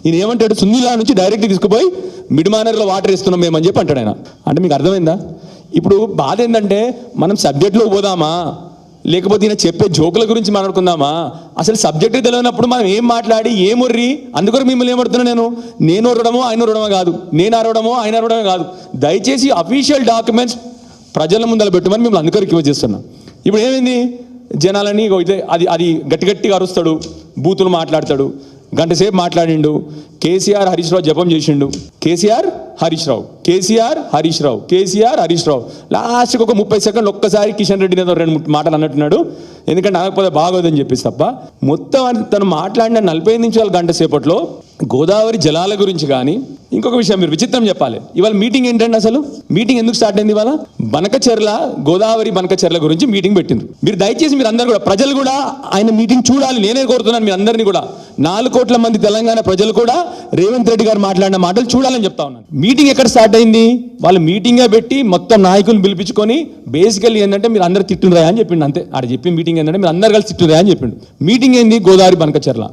ఈయన ఏమంటాడు, సున్నీలా నుంచి డైరెక్ట్ తీసుకుపోయి మిడ్మానర్లో వాటర్ ఇస్తున్నాం మేమని చెప్పి అంటాడు ఆయన. అంటే మీకు అర్థమైందా? ఇప్పుడు బాధ ఏంటంటే మనం సబ్జెక్ట్లో పోదామా, లేకపోతే ఈయన చెప్పే జోకుల గురించి మాట్లాడుకుందామా? అసలు సబ్జెక్ట్ తెలియనప్పుడు మనం ఏం మాట్లాడి ఏమొర్రి. అందుకని మిమ్మల్ని ఏమడుతున్నా, నేను ఒరడమో ఆయన ఒరడమో కాదు, నేను అరవడమో ఆయన అరవడమో కాదు. దయచేసి అఫీషియల్ డాక్యుమెంట్స్ ప్రజల ముందర పెట్టమని మిమ్మల్ని అందుకని రిక్వెస్ట్ చేస్తున్నాం. ఇప్పుడు ఏమైంది, జనాలని అది గట్టిగా అరుస్తాడు, బూతులు మాట్లాడతాడు, గంట సేపు మాట్లాడిండు. కేసీఆర్ హరీష్ రావు జపం చేసిండు. కేసీఆర్ హరీష్ రావు లాస్ట్కి ఒక 30 సెకండ్లు ఒక్కసారి కిషన్ రెడ్డి ఏదో 2 మాటలు అన్నట్టున్నాడు. ఎందుకంటే అనకపోతే బాగోదని చెప్పేసి తప్ప మొత్తం తను మాట్లాడిన 45 నిమిషాలు గంట సేపట్లో గోదావరి జలాల గురించి కానీ ఇంకొక విషయం మీరు విచిత్రం చెప్పాలి. ఇవాళ మీటింగ్ ఏంటంటే అసలు మీటింగ్ ఎందుకు స్టార్ట్ అయింది? ఇవాళ గోదావరి బనకచెర్ల గురించి మీటింగ్ పెట్టిండ్రు. మీరు దయచేసి మీరు అందరు కూడా ప్రజలు కూడా ఆయన మీటింగ్ చూడాలి. నేనే కోరుతున్నాను మీ అందరినీ కూడా. 4 కోట్ల మంది తెలంగాణ ప్రజలు కూడా రేవంత్ రెడ్డి గారు మాట్లాడిన మాటలు చూడాలని చెప్తా ఉన్నాను. మీటింగ్ ఎక్కడ స్టార్ట్ అయింది? వాళ్ళు మీటింగే పెట్టి మొత్తం నాయకులను పిలిపించుకొని బేసికల్లీ ఏంటంటే మీరు అందరు తిట్టుండ్రా అని చెప్పిండు. అంతే. ఆడ చెప్పి మీటింగ్ ఏంటంటే మీరు అందరు కలిసి తిట్టుండ్రా అని చెప్పిండు. మీటింగ్ ఏంది? గోదావరి బనకచెర్ల.